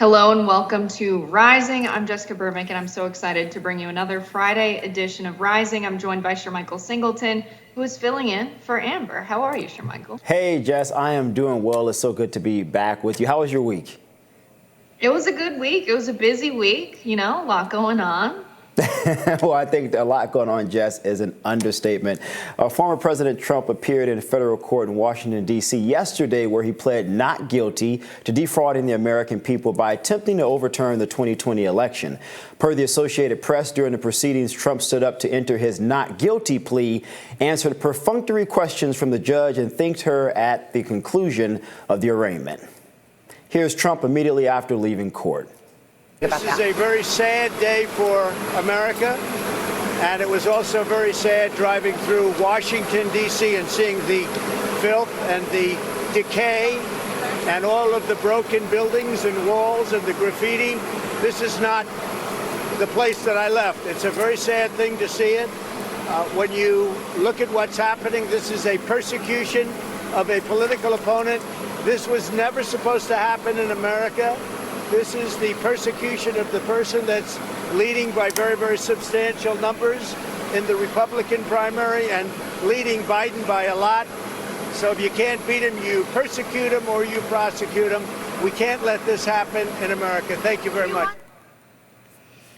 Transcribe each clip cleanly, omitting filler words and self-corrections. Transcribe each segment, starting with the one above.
Hello and welcome to Rising. I'm Jessica Burbank and I'm so excited to bring you another Friday edition of Rising. I'm joined by Shermichael Singleton, who is filling in for Amber. How are you, Shermichael? Hey, Jess, I am doing well. It's so good to be back with you. How was your week? It was a good week. It was a busy week, a lot going on. Well, I think a lot going on, Jess, is an understatement. Former President Trump appeared in a federal court in Washington, D.C. yesterday where he pled not guilty to defrauding the American people by attempting to overturn the 2020 election. Per the Associated Press, during the proceedings, Trump stood up to enter his not guilty plea, answered perfunctory questions from the judge, and thanked her at the conclusion of the arraignment. Here's Trump immediately after leaving court. This is a very sad day for America, and it was also very sad driving through Washington, D.C. and seeing the filth and the decay and all of the broken buildings and walls and the graffiti. This is not the place that I left. It's a very sad thing to see it. When you look at what's happening, this is a persecution of a political opponent. This was never supposed to happen in America. This is the persecution of the person that's leading by very, very substantial numbers in the Republican primary and leading Biden by a lot. So if you can't beat him, you persecute him or you prosecute him. We can't let this happen in America. Thank you very much.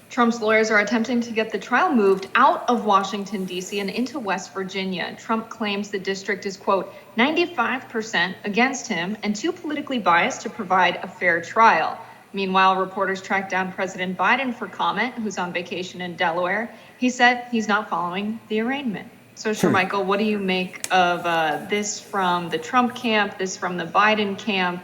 Trump's lawyers are attempting to get the trial moved out of Washington, D.C. and into West Virginia. Trump claims the district is, quote, 95% against him and too politically biased to provide a fair trial. Meanwhile, reporters tracked down President Biden for comment, who's on vacation in Delaware. He said he's not following the arraignment. So, Shermichael, what do you make of this from the Trump camp, this from the Biden camp?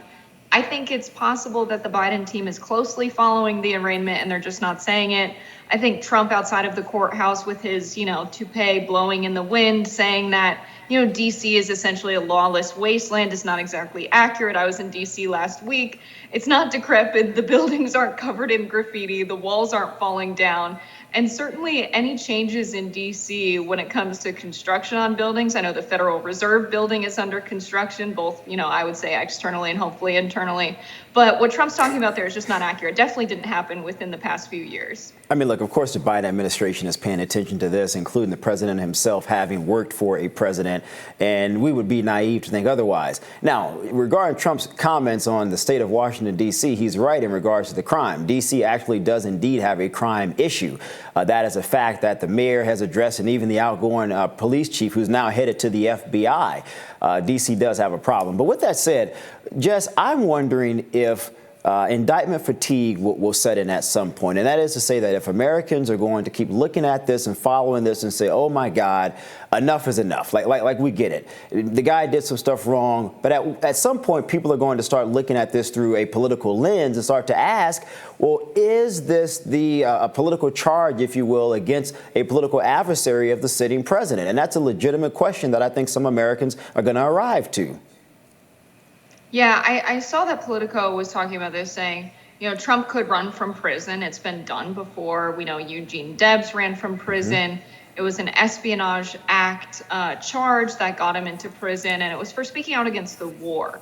I think it's possible that the Biden team is closely following the arraignment and they're just not saying it. I think Trump outside of the courthouse with his, toupee blowing in the wind, saying that, D.C. is essentially a lawless wasteland is not exactly accurate. I was in D.C. last week. It's not decrepit. The buildings aren't covered in graffiti. The walls aren't falling down. And certainly any changes in D.C. when it comes to construction on buildings. I know the Federal Reserve building is under construction, both, I would say externally and hopefully internally. But what Trump's talking about there is just not accurate. Definitely didn't happen within the past few years. I mean, look, of course, the Biden administration is paying attention to this, including the president himself having worked for a president. And we would be naive to think otherwise. Now, regarding Trump's comments on the state of Washington, D.C., he's right in regards to the crime. D.C. actually does indeed have a crime issue. That is a fact that the mayor has addressed, and even the outgoing police chief, who's now headed to the FBI. D.C. does have a problem. But with that said, Jess, I'm wondering if indictment fatigue will set in at some point. And that is to say that if Americans are going to keep looking at this and following this and say, oh, my God, enough is enough. Like we get it. The guy did some stuff wrong. But at some point, people are going to start looking at this through a political lens and start to ask, well, is this a political charge, if you will, against a political adversary of the sitting president? And that's a legitimate question that I think some Americans are going to arrive to. Yeah, I saw that Politico was talking about this, saying, Trump could run from prison. It's been done before. We know Eugene Debs ran from prison. Mm-hmm. It was an Espionage Act charge that got him into prison, and it was for speaking out against the war.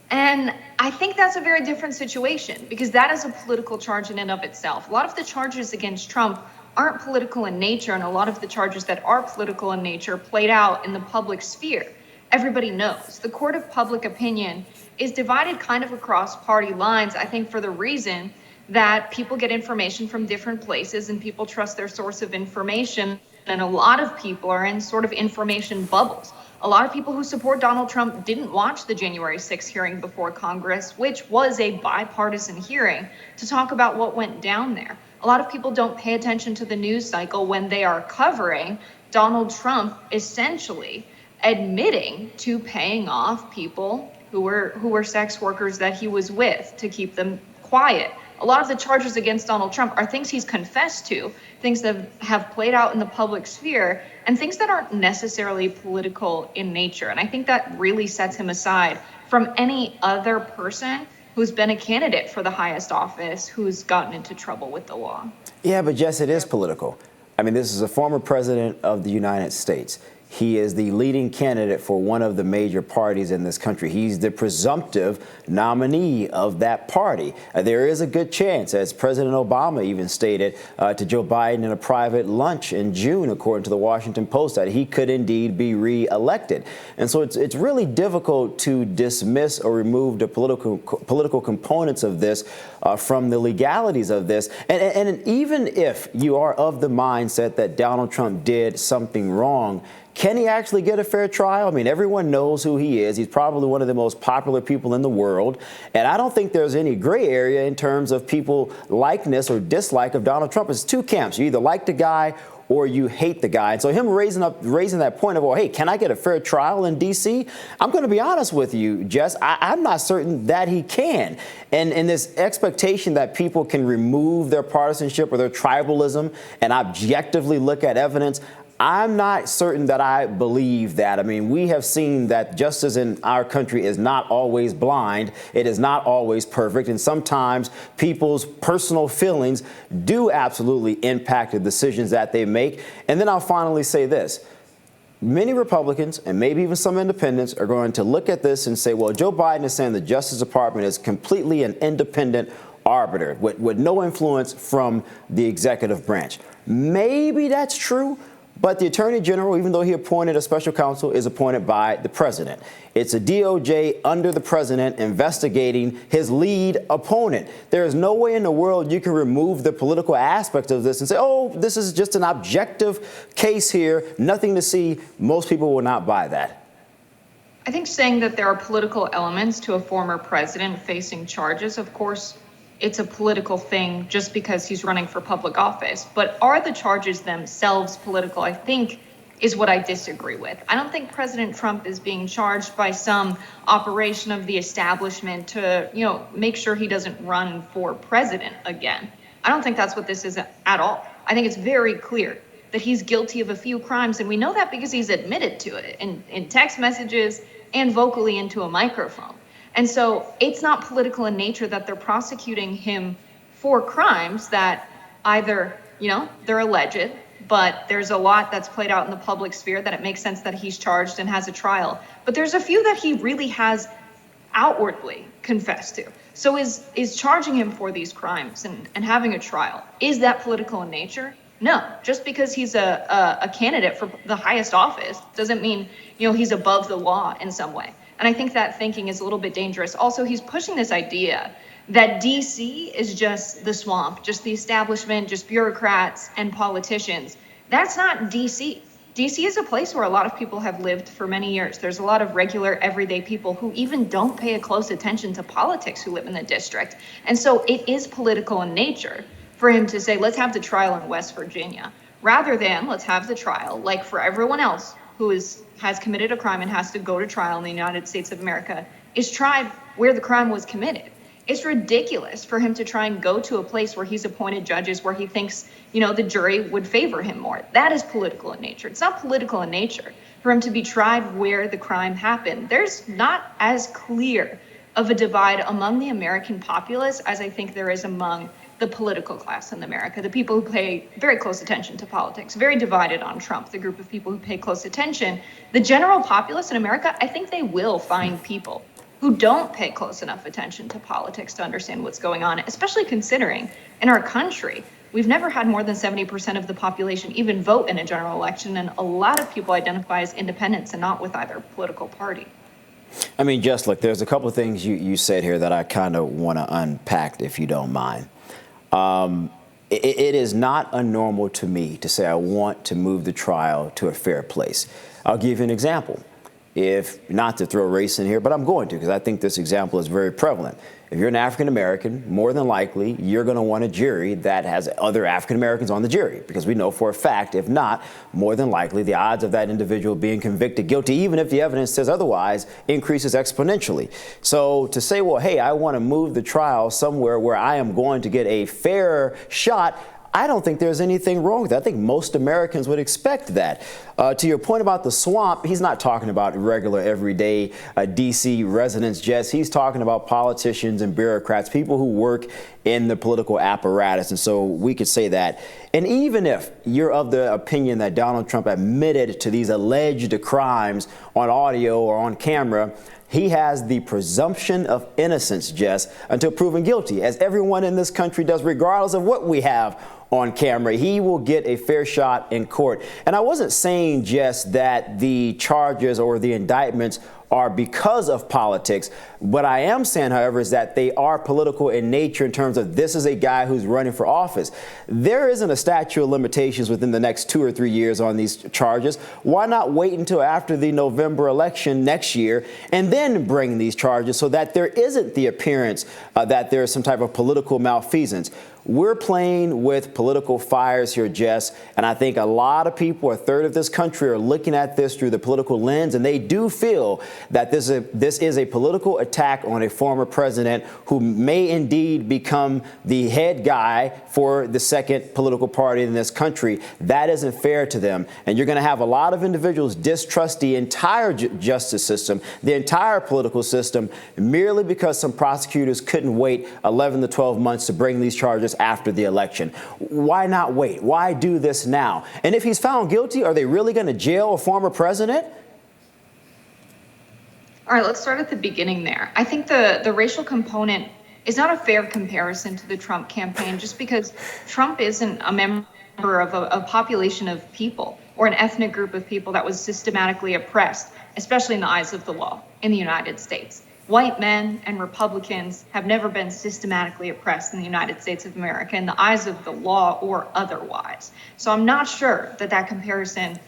And I think that's a very different situation because that is a political charge in and of itself. A lot of the charges against Trump aren't political in nature, and a lot of the charges that are political in nature played out in the public sphere. Everybody knows. The court of public opinion is divided kind of across party lines, I think, for the reason that people get information from different places and people trust their source of information. And a lot of people are in sort of information bubbles. A lot of people who support Donald Trump didn't watch the January 6th hearing before Congress, which was a bipartisan hearing to talk about what went down there. A lot of people don't pay attention to the news cycle when they are covering Donald Trump essentially admitting to paying off people who were sex workers that he was with to keep them quiet. A lot of the charges against Donald Trump are things he's confessed to, things that have played out in the public sphere, and things that aren't necessarily political in nature. And I think that really sets him aside from any other person who's been a candidate for the highest office who's gotten into trouble with the law. Yeah, but Jess, it is political. I mean, this is a former president of the United States. He is the leading candidate for one of the major parties in this country. He's the presumptive nominee of that party. There is a good chance, as President Obama even stated to Joe Biden in a private lunch in June, according to the Washington Post, that he could indeed be re-elected. And so it's really difficult to dismiss or remove the political components of this from the legalities of this. And even if you are of the mindset that Donald Trump did something wrong, can he actually get a fair trial? I mean, everyone knows who he is. He's probably one of the most popular people in the world. And I don't think there's any gray area in terms of people likeness or dislike of Donald Trump. It's two camps. You either like the guy or you hate the guy. And so him raising that point of, well, hey, can I get a fair trial in D.C.? I'm going to be honest with you, Jess. I'm not certain that he can. And this expectation that people can remove their partisanship or their tribalism and objectively look at evidence, I'm not certain that I believe that. I mean, we have seen that justice in our country is not always blind. It is not always perfect. And sometimes people's personal feelings do absolutely impact the decisions that they make. And then I'll finally say this. Many Republicans and maybe even some independents are going to look at this and say, well, Joe Biden is saying the Justice Department is completely an independent arbiter with no influence from the executive branch. Maybe that's true. But the Attorney General, even though he appointed a special counsel, is appointed by the president. It's a DOJ under the president investigating his lead opponent. There is no way in the world you can remove the political aspect of this and say, oh, this is just an objective case here, nothing to see. Most people will not buy that. I think saying that there are political elements to a former president facing charges, of course, it's a political thing just because he's running for public office. But are the charges themselves political, I think, is what I disagree with. I don't think President Trump is being charged by some operation of the establishment to, make sure he doesn't run for president again. I don't think that's what this is at all. I think it's very clear that he's guilty of a few crimes, and we know that because he's admitted to it in text messages and vocally into a microphone. And so it's not political in nature that they're prosecuting him for crimes that either, they're alleged, but there's a lot that's played out in the public sphere that it makes sense that he's charged and has a trial. But there's a few that he really has outwardly confessed to. So is charging him for these crimes and having a trial, is that political in nature? No, just because he's a candidate for the highest office doesn't mean, he's above the law in some way. And I think that thinking is a little bit dangerous. Also, he's pushing this idea that D.C. is just the swamp, just the establishment, just bureaucrats and politicians. That's not D.C. D.C. is a place where a lot of people have lived for many years. There's a lot of regular, everyday people who even don't pay a close attention to politics who live in the district. And so it is political in nature for him to say, let's have the trial in West Virginia, rather than let's have the trial, like for everyone else who has committed a crime and has to go to trial in the United States of America, is tried where the crime was committed. It's ridiculous for him to try and go to a place where he's appointed judges where he thinks, the jury would favor him more. That is political in nature. It's not political in nature for him to be tried where the crime happened. There's not as clear of a divide among the American populace as I think there is among the political class in America, the people who pay very close attention to politics, very divided on Trump, the group of people who pay close attention. The general populace in America, I think they will find people who don't pay close enough attention to politics to understand what's going on, especially considering in our country, we've never had more than 70% of the population even vote in a general election, and a lot of people identify as independents and not with either political party. I mean, just look, there's a couple of things you said here that I kind of want to unpack, if you don't mind. It is not unnormal to me to say I want to move the trial to a fair place. I'll give you an example. If not to throw race in here, but I'm going to, because I think this example is very prevalent. If you're an African American, more than likely, you're going to want a jury that has other African Americans on the jury, because we know for a fact, if not, more than likely, the odds of that individual being convicted guilty, even if the evidence says otherwise, increases exponentially. So to say, well, hey, I want to move the trial somewhere where I am going to get a fair shot, I don't think there's anything wrong with that. I think most Americans would expect that. To your point about the swamp, he's not talking about regular, everyday D.C. residents, Jess. He's talking about politicians and bureaucrats, people who work in the political apparatus. And so we could say that. And even if you're of the opinion that Donald Trump admitted to these alleged crimes on audio or on camera, he has the presumption of innocence, Jess, until proven guilty, as everyone in this country does, regardless of what we have on camera. He will get a fair shot in court. And I wasn't saying, Jess, that the charges or the indictments are because of politics. What I am saying, however, is that they are political in nature in terms of this is a guy who's running for office. There isn't a statute of limitations within the next 2 or 3 years on these charges. Why not wait until after the November election next year and then bring these charges so that there isn't the appearance that there is some type of political malfeasance? We're playing with political fires here, Jess, and I think a lot of people, a third of this country, are looking at this through the political lens, and they do feel that this is a political attack on a former president who may indeed become the head guy for the second political party in this country. That isn't fair to them, and you're going to have a lot of individuals distrust the entire justice system, the entire political system, merely because some prosecutors couldn't wait 11 to 12 months to bring these charges after the election. Why not wait? Why do this now? And if he's found guilty, are they really going to jail a former president? All right, let's start at the beginning there. I think the racial component is not a fair comparison to the Trump campaign, just because Trump isn't a member of a population of people or an ethnic group of people that was systematically oppressed, especially in the eyes of the law in the United States. White men and Republicans have never been systematically oppressed in the United States of America in the eyes of the law or otherwise. So I'm not sure that comparison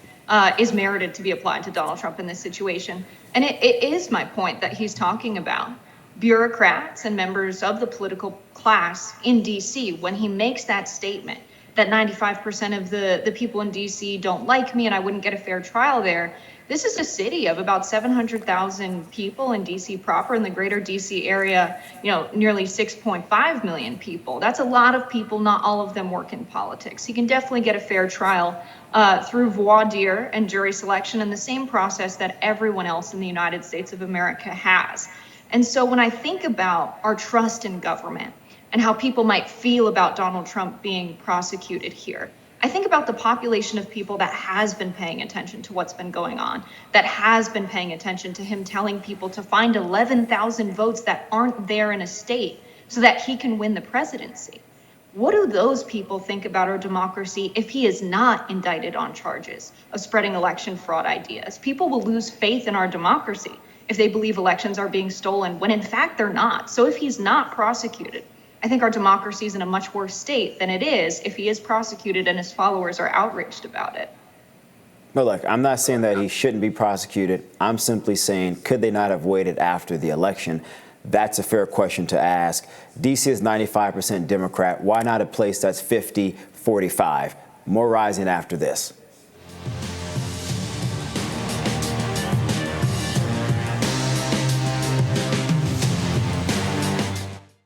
is merited to be applied to Donald Trump in this situation. And it is my point that he's talking about bureaucrats and members of the political class in D.C. when he makes that statement that 95% of the people in D.C. don't like me and I wouldn't get a fair trial there. This is a city of about 700,000 people in D.C. proper, in the greater D.C. area, nearly 6.5 million people. That's a lot of people. Not all of them work in politics. He can definitely get a fair trial through voir dire and jury selection and the same process that everyone else in the United States of America has. And so when I think about our trust in government and how people might feel about Donald Trump being prosecuted here, I think about the population of people that has been paying attention to what's been going on, that has been paying attention to him telling people to find 11,000 votes that aren't there in a state so that he can win the presidency. What do those people think about our democracy if he is not indicted on charges of spreading election fraud ideas? People will lose faith in our democracy if they believe elections are being stolen when in fact they're not. So if he's not prosecuted, I think our democracy is in a much worse state than it is if he is prosecuted and his followers are outraged about it. But look, I'm not saying that he shouldn't be prosecuted. I'm simply saying, could they not have waited after the election? That's a fair question to ask. D.C. is 95% Democrat. Why not a place that's 50-45? More rising after this.